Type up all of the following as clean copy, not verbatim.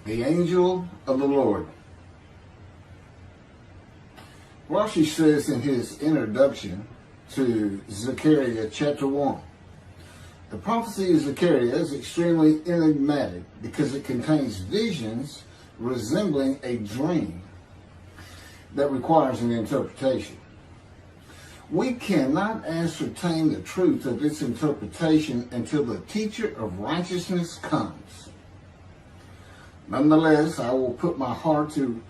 The angel of the Lord. Rashi says in his introduction to Zechariah Chapter One, the prophecy of Zechariah is extremely enigmatic because it contains visions resembling a dream that requires an interpretation. We cannot ascertain the truth of its interpretation until the teacher of righteousness comes. Nonetheless, I will put my heart to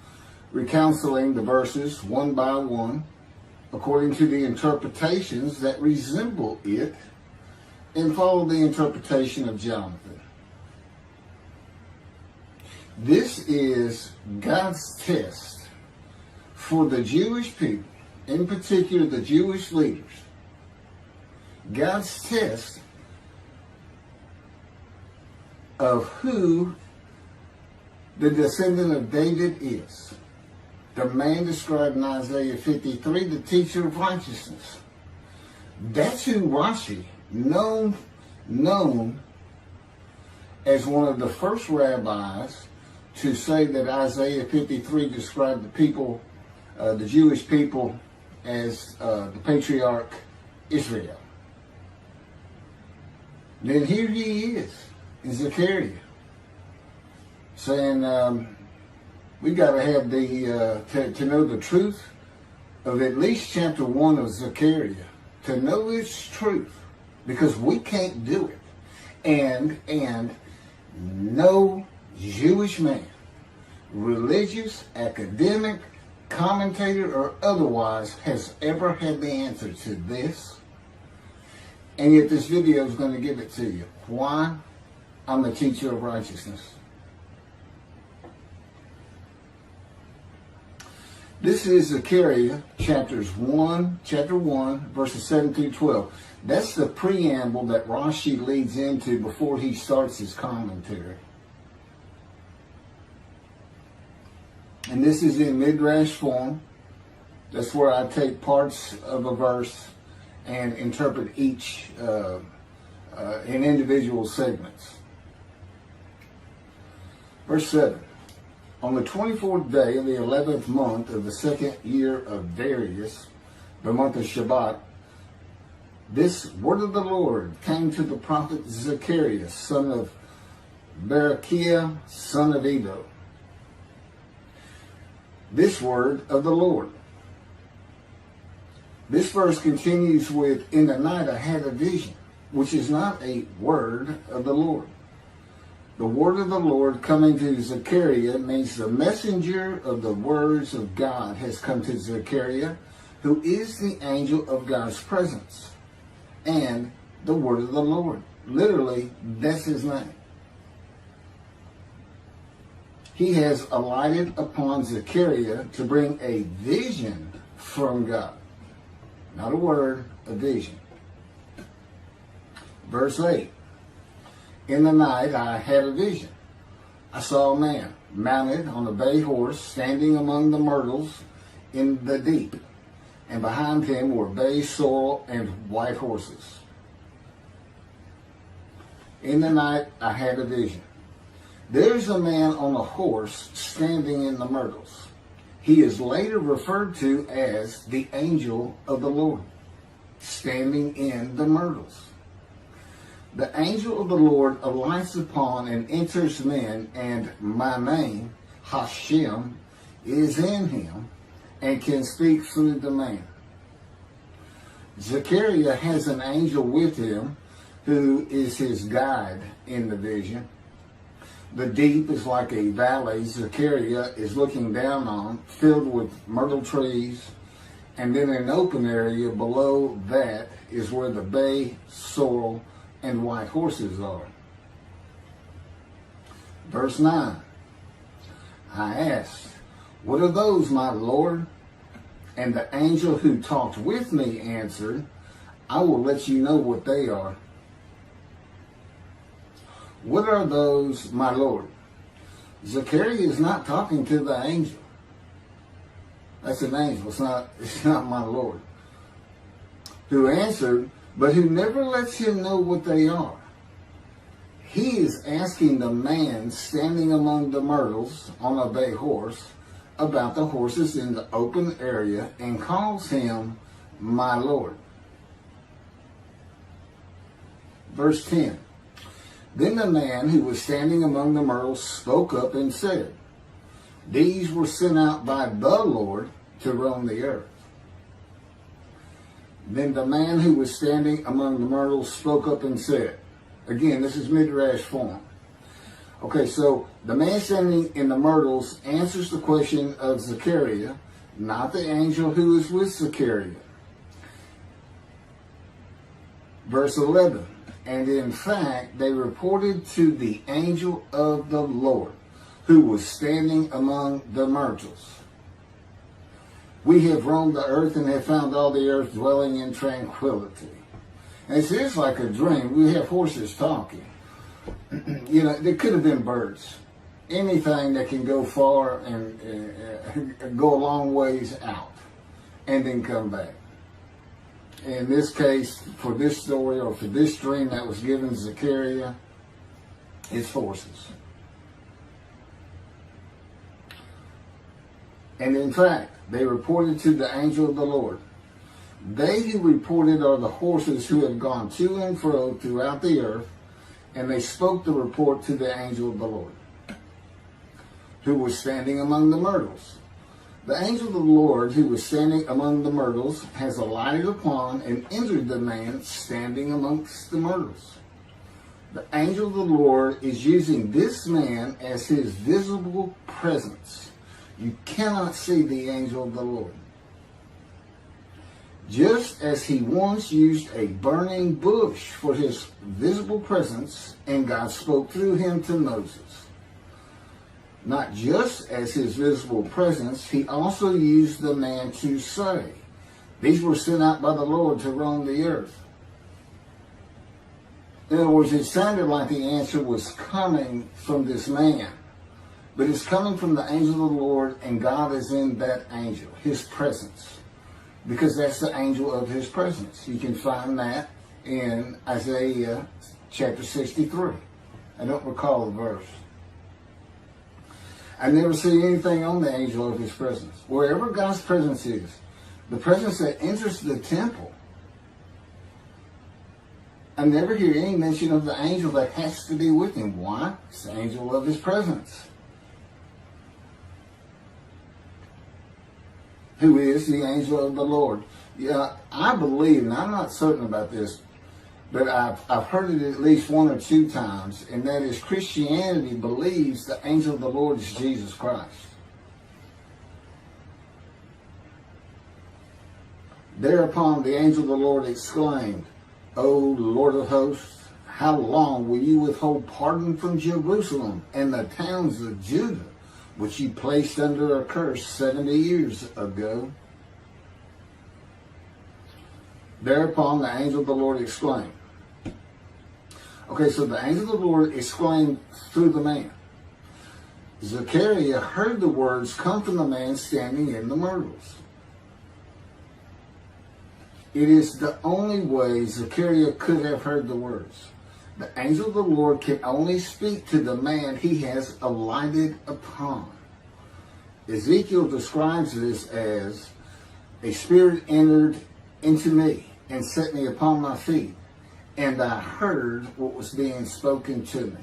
reconciling the verses one by one according to the interpretations that resemble it and follow the interpretation of Jonathan. This is God's test for the Jewish people, in particular the Jewish leaders. God's test of who the descendant of David is. The man described in Isaiah 53, the teacher of righteousness. That's who Rashi, known as one of the first rabbis to say that Isaiah 53 described the people, the Jewish people, as the patriarch Israel. Then here he is in Zechariah, saying we got to have the to know the truth of at least chapter 1 of Zechariah, to know its truth, because we can't do it, and no Jewish man, religious, academic, commentator, or otherwise, has ever had the answer to this. And yet this video is going to give it to you. Why? I'm the teacher of righteousness. This is Zechariah chapter 1, verses 7 through 12. That's the preamble that Rashi leads into before he starts his commentary. And this is in Midrash form. That's where I take parts of a verse and interpret each in individual segments. Verse 7. On the 24th day of the 11th month of the second year of Darius, the month of Shebat, this word of the Lord came to the prophet Zechariah, son of Berechiah, son of Iddo. This word of the Lord. This verse continues with, in the night I had a vision, which is not a word of the Lord. The word of the Lord coming to Zechariah means the messenger of the words of God has come to Zechariah, who is the angel of God's presence, and the word of the Lord. Literally, that's his name. He has alighted upon Zechariah to bring a vision from God. Not a word, a vision. Verse 8. In the night I had a vision. I saw a man mounted on a bay horse standing among the myrtles in the deep, and behind him were bay, sorrel, and white horses. In the night I had a vision. There's a man on a horse standing in the myrtles. He is later referred to as the angel of the Lord, standing in the myrtles. The angel of the Lord alights upon and enters men, and my name, Hashem, is in him and can speak through the man. Zechariah has an angel with him who is his guide in the vision. The deep is like a valley Zechariah is looking down on, filled with myrtle trees, and then an open area below that is where the bay, sorrel, and white horses are. Verse 9. I asked, what are those, my Lord? And the angel who talked with me answered, I will let you know what they are. What are those, my Lord? Zechariah is not talking to the angel. That's an angel. It's not my Lord. Who answered, but who never lets him know what they are. he is asking the man standing among the myrtles on a bay horse about the horses in the open area and calls him my Lord. Verse 10. Then the man who was standing among the myrtles spoke up and said, these were sent out by the Lord to roam the earth. Then the man who was standing among the myrtles spoke up and said, again, this is Midrash form. Okay, so the man standing in the myrtles answers the question of Zechariah, not the angel who is with Zechariah. Verse 11, and in fact, they reported to the angel of the Lord, who was standing among the myrtles. We have roamed the earth and have found all the earth dwelling in tranquility. And it's just like a dream. We have horses talking. You know, there could have been birds. Anything that can go far and go a long ways out and then come back. In this case, for this story or for this dream that was given to Zechariah, it's horses. And in fact, they reported to the angel of the Lord. They who reported are the horses who have gone to and fro throughout the earth, and they spoke the report to the angel of the Lord, who was standing among the myrtles. The angel of the Lord, who was standing among the myrtles, has alighted upon and entered the man standing amongst the myrtles. The angel of the Lord is using this man as his visible presence. You cannot see the angel of the Lord. Just as he once used a burning bush for his visible presence, and God spoke through him to Moses. Not just as his visible presence, he also used the man to say, these were sent out by the Lord to roam the earth. In other words, it sounded like the answer was coming from this man. But it's coming from the angel of the Lord, and God is in that angel, his presence. Because that's the angel of his presence. You can find that in Isaiah chapter 63. I don't recall the verse. I never see anything on the angel of his presence. Wherever God's presence is, the presence that enters the temple, I never hear any mention of the angel that has to be with him. Why? It's the angel of his presence, who is the angel of the Lord. Yeah, I believe, and I'm not certain about this, but I've heard it at least one or two times, and that is Christianity believes the angel of the Lord is Jesus Christ. Thereupon the angel of the Lord exclaimed, O Lord of hosts, how long will you withhold pardon from Jerusalem and the towns of Judah, which you placed under a curse 70 years ago? Thereupon the angel of the Lord exclaimed. Okay, so the angel of the Lord exclaimed through the man. Zechariah heard the words come from the man standing in the myrtles. It is the only way Zechariah could have heard the words. The angel of the Lord can only speak to the man he has alighted upon. Ezekiel describes this as, a spirit entered into me and set me upon my feet, and I heard what was being spoken to me.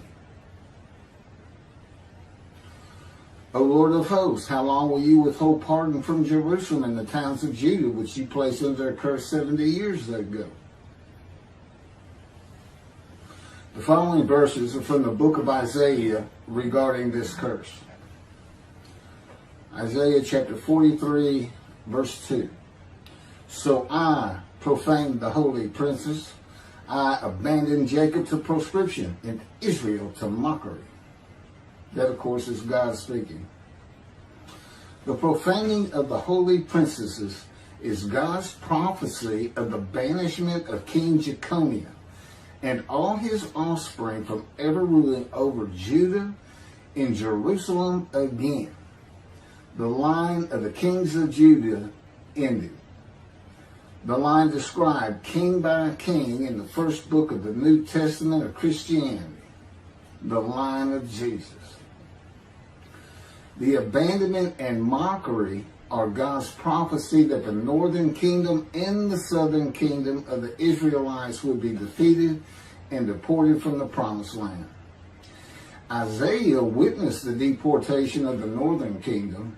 O Lord of hosts, how long will you withhold pardon from Jerusalem and the towns of Judah, which you placed under a curse 70 years ago? The following verses are from the book of Isaiah regarding this curse. Isaiah chapter 43, verse 2. So I profaned the holy princes. I abandoned Jacob to proscription and Israel to mockery. That, of course, is God speaking. The profaning of the holy princesses is God's prophecy of the banishment of King Jeconiah and all his offspring from ever ruling over Judah and Jerusalem again. The line of the kings of Judah ended. The line described king by king in the first book of the New Testament of Christianity. the line of Jesus. The abandonment and mockery are God's prophecy that the northern kingdom and the southern kingdom of the Israelites would be defeated and deported from the promised land. Isaiah witnessed the deportation of the northern kingdom,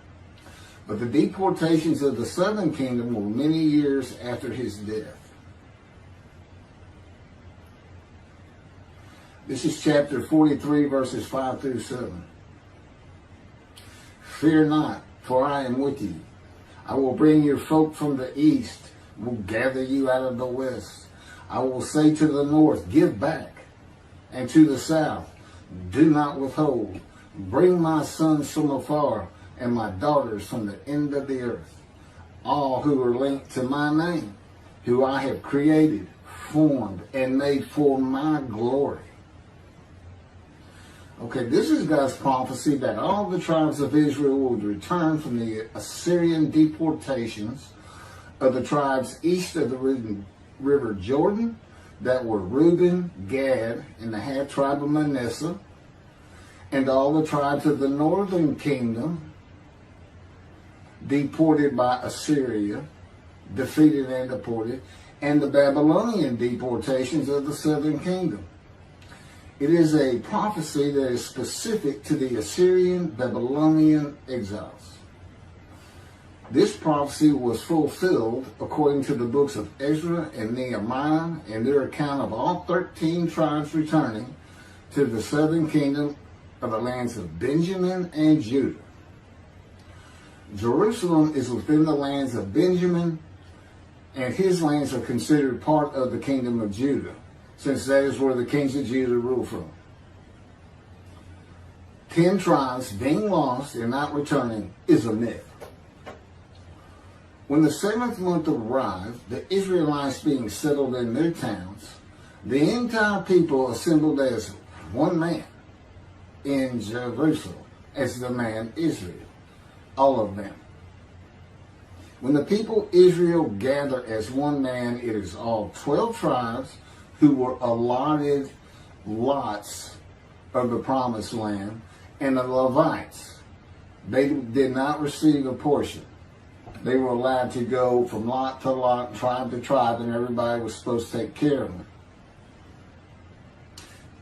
but the deportations of the southern kingdom were many years after his death. This is chapter 43, verses 5 through 7. Fear not, for I am with you. I will bring your folk from the east, will gather you out of the west. I will say to the north, give back, and to the south, do not withhold. Bring my sons from afar, and my daughters from the end of the earth, all who are linked to my name, who I have created, formed, and made for my glory. Okay, this is God's prophecy that all the tribes of Israel would return from the Assyrian deportations of the tribes east of the river Jordan that were Reuben, Gad, and the half tribe of Manasseh, and all the tribes of the northern kingdom deported by Assyria, defeated and deported, and the Babylonian deportations of the southern kingdom. It is a prophecy that is specific to the Assyrian Babylonian exiles. This prophecy was fulfilled according to the books of Ezra and Nehemiah and their account of all 13 tribes returning to the southern kingdom of the lands of Benjamin and Judah. Jerusalem is within the lands of Benjamin, and his lands are considered part of the kingdom of Judah, since that is where the kings of Judah rule from. 10 tribes being lost and not returning is a myth. When the 7th month arrived, the Israelites being settled in their towns, the entire people assembled as one man in Jerusalem, as the man Israel, all of them. When the people Israel gather as one man, it is all 12 tribes who were allotted lots of the promised land, and the Levites, they did not receive a portion. They were allowed to go from lot to lot, tribe to tribe, and everybody was supposed to take care of them.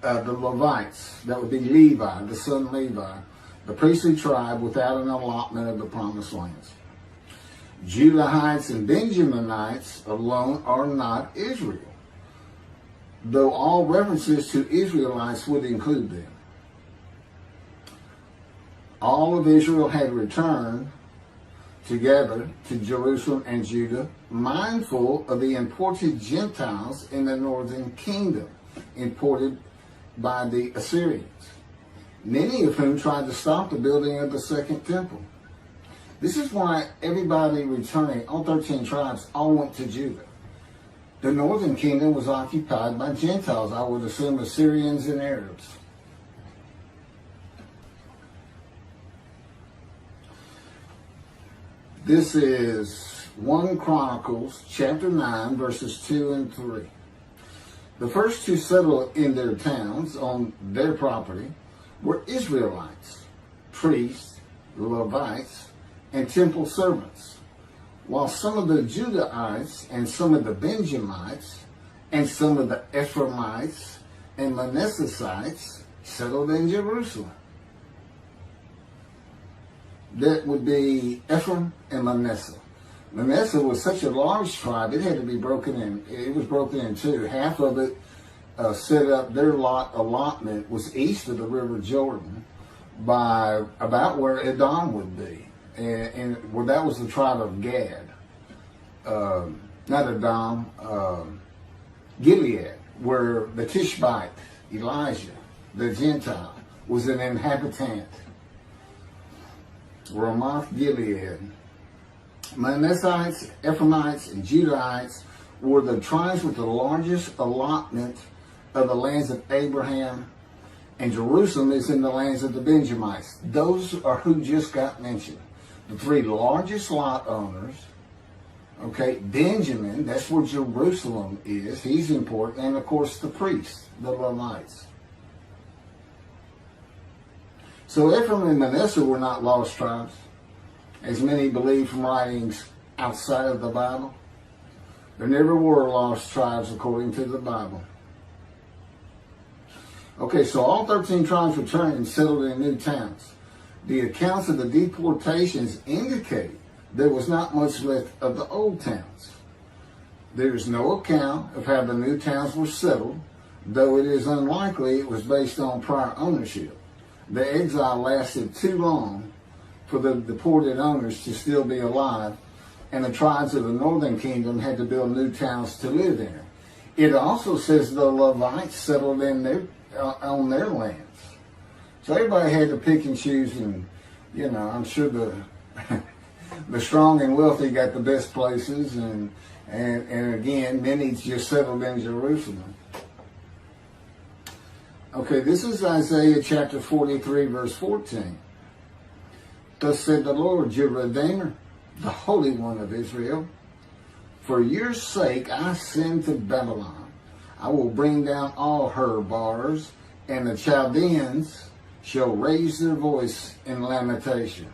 The Levites, that would be Levi, the son Levi, the priestly tribe without an allotment of the promised lands. Judahites and Benjaminites alone are not Israel, though all references to Israelites would include them. All of Israel had returned together to Jerusalem and Judah, mindful of the imported Gentiles in the northern kingdom, imported by the Assyrians, many of whom tried to stop the building of the second temple. This is why everybody returning, all 13 tribes, all went to Judah. The northern kingdom was occupied by Gentiles, I would assume Assyrians and Arabs. This is 1 Chronicles chapter 9, verses 2 and 3. The first to settle in their towns on their property were Israelites, priests, Levites, and temple servants, while some of the Judahites and some of the Benjamites and some of the Ephraimites and Manassesites settled in Jerusalem. That would be Ephraim and Manasseh. Manasseh was such a large tribe, it had to be broken in. It was broken in two. Half of it set up, their allotment was east of the river Jordan by about where Iddo would be. And well, that was the tribe of Gad. Not Iddo, Gilead, where the Tishbite, Elijah, the Gentile, was an inhabitant. Ramoth Gilead. Manassites, Ephraimites, and Judahites were the tribes with the largest allotment of the lands of Abraham, and Jerusalem is in the lands of the Benjamites. Those are who just got mentioned. The three largest lot owners, okay, Benjamin, that's where Jerusalem is, he's important, and of course the priests, the Levites. So Ephraim and Manasseh were not lost tribes, as many believe from writings outside of the Bible. There never were lost tribes according to the Bible. Okay, so all 13 tribes returned and settled in new towns. The accounts of the deportations indicate there was not much left of the old towns. There is no account of how the new towns were settled, though it is unlikely it was based on prior ownership. The exile lasted too long for the deported owners to still be alive, and the tribes of the northern kingdom had to build new towns to live in. It also says the Levites settled in on their lands. So everybody had to pick and choose, and I'm sure the the strong and wealthy got the best places, and again, many just settled in Jerusalem. Okay, this is Isaiah chapter 43, verse 14. Thus said the Lord, your Redeemer, the Holy One of Israel, for your sake I send to Babylon. I will bring down all her bars, and the Chaldeans shall raise their voice in lamentation.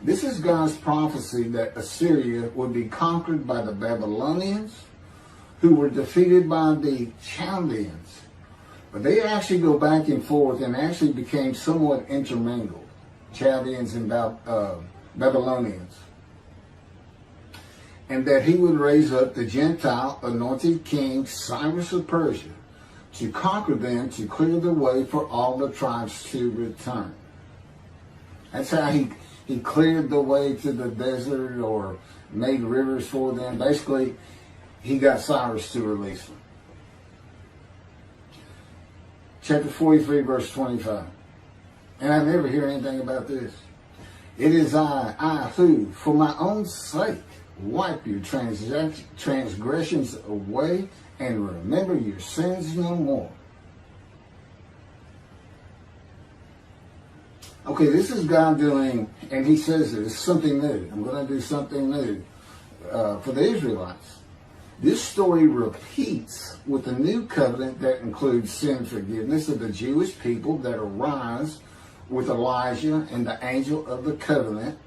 This is God's prophecy that Assyria would be conquered by the Babylonians, who were defeated by the Chaldeans. But they actually go back and forth and actually became somewhat intermingled, Chaldeans and Babylonians. And that he would raise up the Gentile anointed king Cyrus of Persia to conquer them, to clear the way for all the tribes to return. That's how he cleared the way to the desert, or made rivers for them. Basically, he got Cyrus to release them. Chapter 43, verse 25. And I never hear anything about this. It is I who, for my own sake, wipe your transgressions away and remember your sins no more. Okay, this is God doing, and he says it's something new. I'm going to do something new for the Israelites. This story repeats with the new covenant that includes sin forgiveness of the Jewish people that arise with Elijah and the angel of the covenant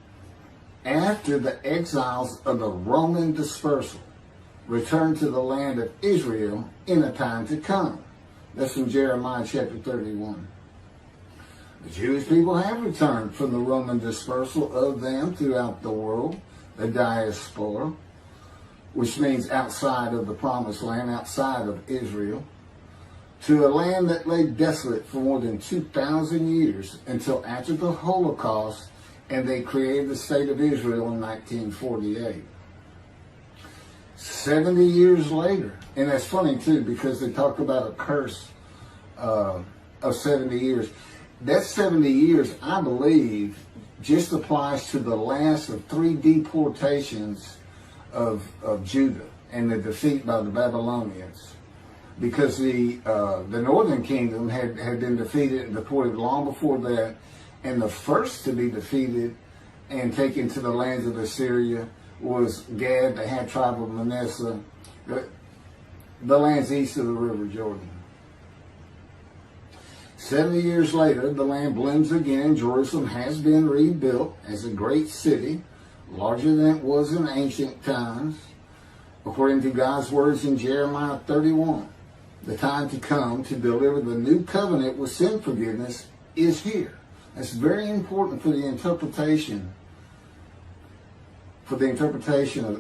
after the exiles of the Roman dispersal return to the land of Israel in a time to come. That's from Jeremiah chapter 31. The Jewish people have returned from the Roman dispersal of them throughout the world, the diaspora, which means outside of the promised land, outside of Israel, to a land that lay desolate for more than 2,000 years until after the Holocaust, and they created the state of Israel in 1948. 70 years later, and that's funny too, because they talk about a curse of 70 years. That 70 years, I believe, just applies to the last of 3 deportations of Judah and the defeat by the Babylonians, because the northern kingdom had been defeated and deported long before that, and the first to be defeated and taken to the lands of Assyria was Gad, the half tribe of Manasseh, the lands east of the river Jordan. 70 years later, the land blooms again. Jerusalem has been rebuilt as a great city, larger than it was in ancient times, according to God's words in Jeremiah 31. The time to come to deliver the new covenant with sin forgiveness is here. That's very important for the interpretation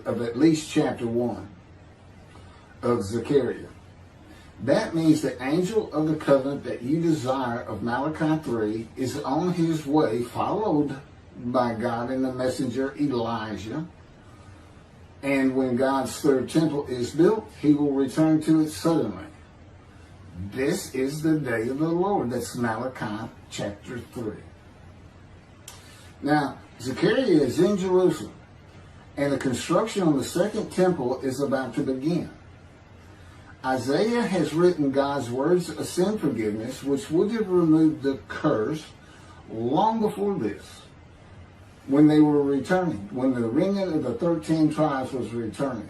of at least chapter 1 of Zechariah. That means the angel of the covenant that you desire of Malachi 3 is on his way, followed by God and the messenger Elijah. And when God's third temple is built, he will return to it suddenly. This is the day of the Lord. That's Malachi chapter 3. Now, Zechariah is in Jerusalem, and the construction on the second temple is about to begin. Isaiah has written God's words of sin forgiveness, which would have removed the curse long before this, when they were returning, when the remnant of the 13 tribes was returning.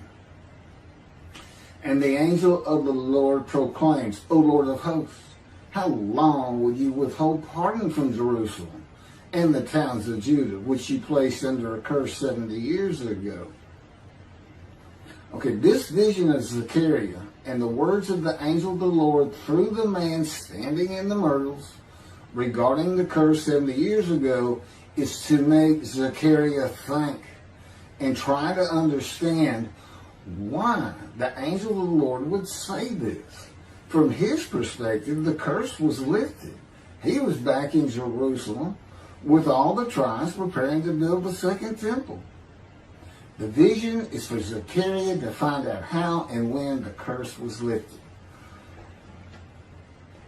And the angel of the Lord proclaims, O Lord of hosts, how long will you withhold pardon from Jerusalem and the towns of Judah, which you placed under a curse 70 years ago? Okay, this vision of Zechariah and the words of the angel of the Lord through the man standing in the myrtles regarding the curse 70 years ago is to make Zechariah think and try to understand why the angel of the Lord would say this. From his perspective, the curse was lifted. He was back in Jerusalem with all the tribes preparing to build the second temple. The vision is for Zechariah to find out how and when the curse was lifted.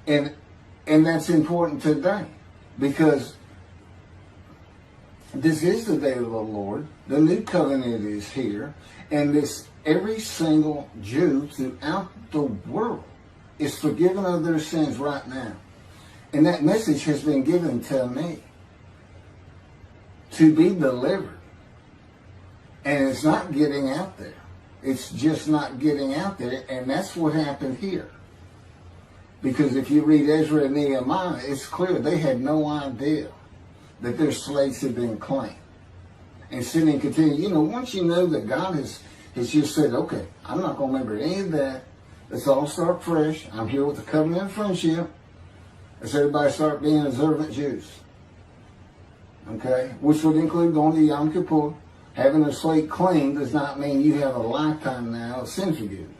And that's important today, because this is the day of the Lord. The new covenant is here. And this, every single Jew throughout the world is forgiven of their sins right now. And that message has been given to me to be delivered. And it's not getting out there. It's just not getting out there. And that's what happened here. Because if you read Ezra and Nehemiah, it's clear they had no idea that their slates had been claimed. And sin and continue. You know, once you know that God has just said, okay, I'm not going to remember any of that. Let's all start fresh. I'm here with the covenant of friendship. Let's everybody start being observant Jews. Okay? Which would include going to Yom Kippur. Having a slate clean does not mean you have a lifetime now of sin forgiveness.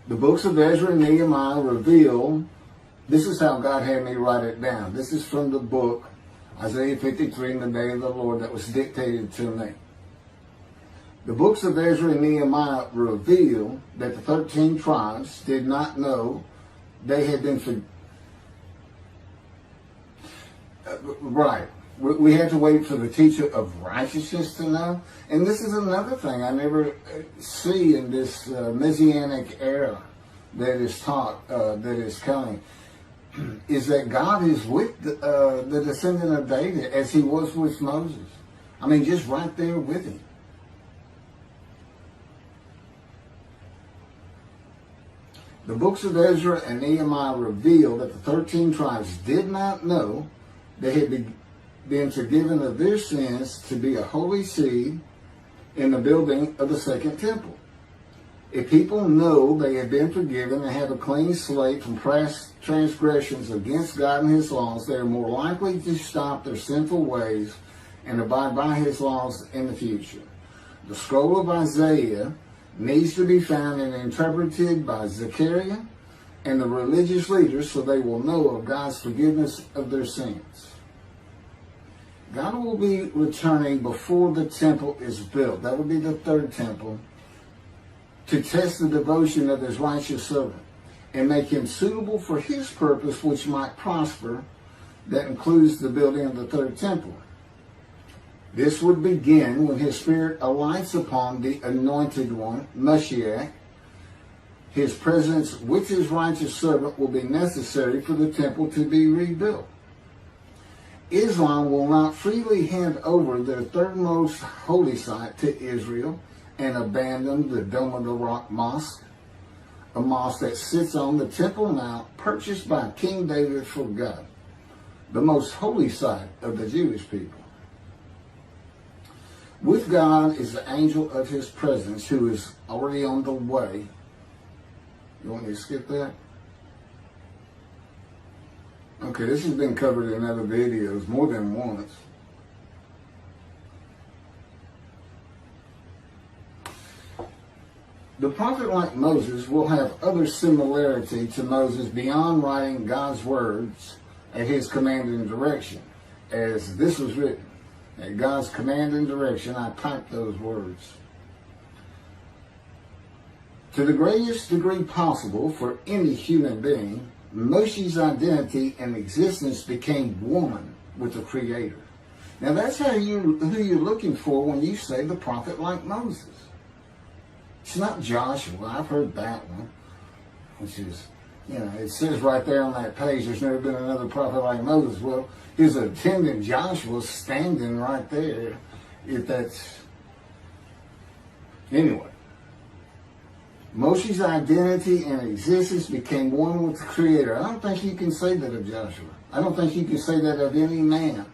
The books of Ezra and Nehemiah reveal, this is how God had me write it down. This is from the book, Isaiah 53, in the day of the Lord, that was dictated to me. The books of Ezra and Nehemiah reveal that the 13 tribes did not know they had been right. We had to wait for the teacher of righteousness to know. And this is another thing I never see in this Messianic era that is taught, that is coming, is that God is with the descendant of David as he was with Moses. I mean, just right there with him. The books of Ezra and Nehemiah reveal that the 13 tribes did not know they had been forgiven of their sins to be a holy seed in the building of the second temple. If people know they have been forgiven and have a clean slate from past transgressions against God and his laws, they are more likely to stop their sinful ways and abide by his laws in the future. The scroll of Isaiah needs to be found and interpreted by Zechariah and the religious leaders so they will know of God's forgiveness of their sins. God will be returning before the temple is built. That would be the third temple, to test the devotion of his righteous servant and make him suitable for his purpose, which might prosper. That includes the building of the third temple. This would begin when his spirit alights upon the anointed one, Moshiach. His presence with his righteous servant will be necessary for the temple to be rebuilt. Islam will not freely hand over their third most holy site to Israel and abandon the Dome of the Rock Mosque, a mosque that sits on the Temple Mount purchased by King David for God, the most holy site of the Jewish people. With God is the angel of his presence who is already on the way. You want me to skip that? Okay, this has been covered in other videos more than once. The prophet like Moses will have other similarity to Moses beyond writing God's words at his command and direction. As this was written, at God's command and direction, I typed those words. To the greatest degree possible for any human being, Moshe's identity and existence became one with the Creator. Now that's who you're looking for when you say the prophet like Moses. It's not Joshua. I've heard that one, which is, it says right there on that page, there's never been another prophet like Moses. Well, his attendant Joshua standing right there, if that's, anyway. Moshe's identity and existence became one with the Creator. I don't think you can say that of Joshua. I don't think you can say that of any man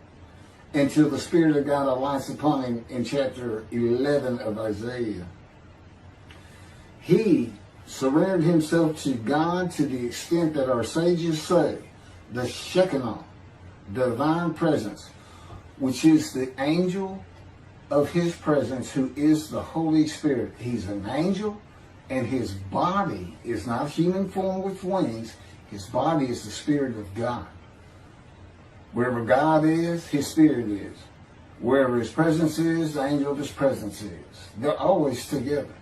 until the Spirit of God alights upon him in chapter 11 of Isaiah. He surrendered himself to God to the extent that our sages say the Shekinah, divine presence, which is the angel of his presence, who is the Holy Spirit. He's an angel, and his body is not human form with wings. His body is the Spirit of God. Wherever God is, his Spirit is. Wherever his presence is, the angel of his presence is. They're always together.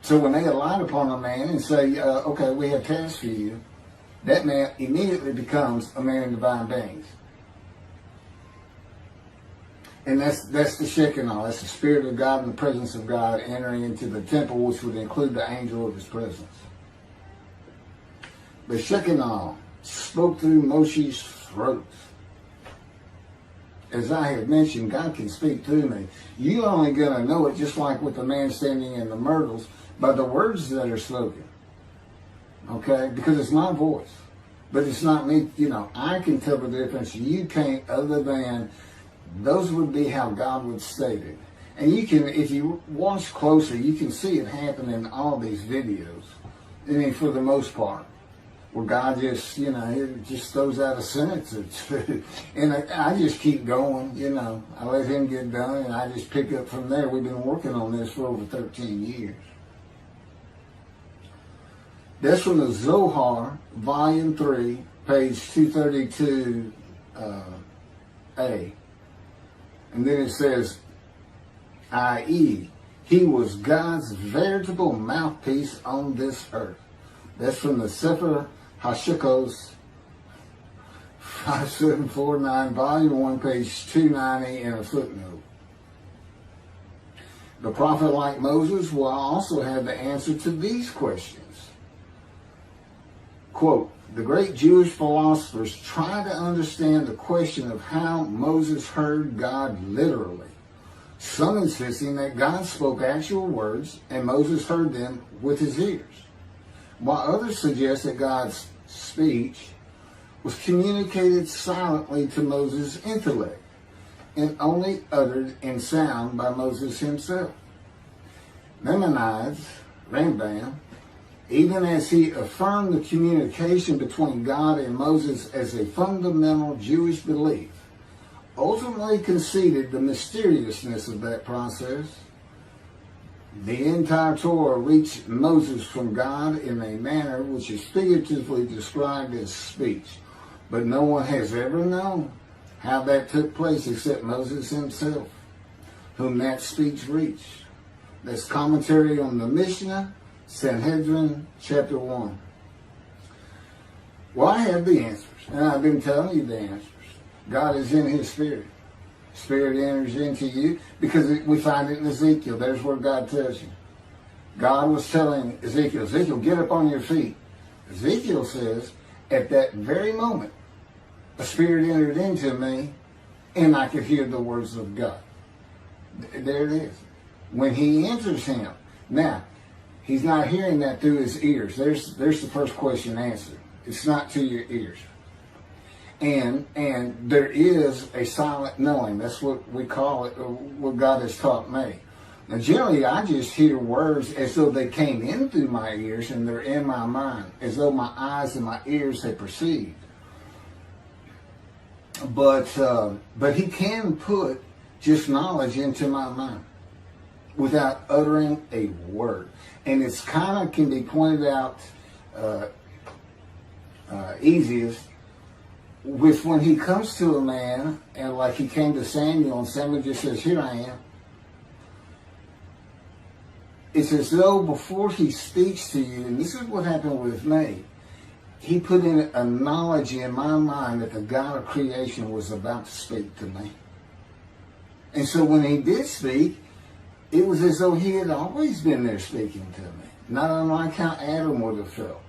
So when they alight upon a man and say, okay, we have tasks for you, that man immediately becomes a man in divine beings. And that's the Shekinah. That's the Spirit of God and the presence of God entering into the temple, which would include the angel of his presence. The Shekinah spoke through Moshe's throat. As I have mentioned, God can speak through me. You're only going to know it, just like with the man standing in the myrtles, by the words that are spoken. Okay? Because it's my voice. But it's not me. You know, I can tell the difference. You can't, other than those would be how God would state it. And you can, if you watch closer, you can see it happen in all these videos. I mean, for the most part. Where God just, you know, it just throws out a sentence or two. And I just keep going, you know. I let him get done, and I just pick up from there. We've been working on this for over 13 years. That's from the Zohar, Volume 3, page 232A. And then it says, i.e., he was God's veritable mouthpiece on this earth. That's from the Sefer Hashikos 5749, Volume 1, page 290, and a footnote. The prophet, like Moses, will also have the answer to these questions. Quote, the great Jewish philosophers try to understand the question of how Moses heard God literally. Some insisting that God spoke actual words and Moses heard them with his ears, while others suggest that God's speech was communicated silently to Moses' intellect and only uttered in sound by Moses himself. Maimonides, Rambam, even as he affirmed the communication between God and Moses as a fundamental Jewish belief, ultimately conceded the mysteriousness of that process. The entire Torah reached Moses from God in a manner which is figuratively described as speech, but no one has ever known how that took place except Moses himself, whom that speech reached. That's commentary on the Mishnah, Sanhedrin, Chapter 1. Well, I have the answers, and I've been telling you the answers. God is in his Spirit. Spirit enters into you, because we find it in Ezekiel. There's where God tells you. God was telling Ezekiel, Ezekiel, get up on your feet. Ezekiel says, at that very moment, a spirit entered into me, and I could hear the words of God. There it is. When he enters him. Now, he's not hearing that through his ears. There's the first question answered. It's not to your ears. And there is a silent knowing. That's what we call it, what God has taught me. Now, generally, I just hear words as though they came in through my ears and they're in my mind, as though my eyes and my ears had perceived. But he can put just knowledge into my mind without uttering a word. And it's kind of can be pointed out easiest with when he comes to a man, and like he came to Samuel, and Samuel just says, here I am. It's as though before he speaks to you, and this is what happened with me, he put in a knowledge in my mind that the God of creation was about to speak to me. And so when he did speak, it was as though he had always been there speaking to me. Not unlike how Adam would have felt.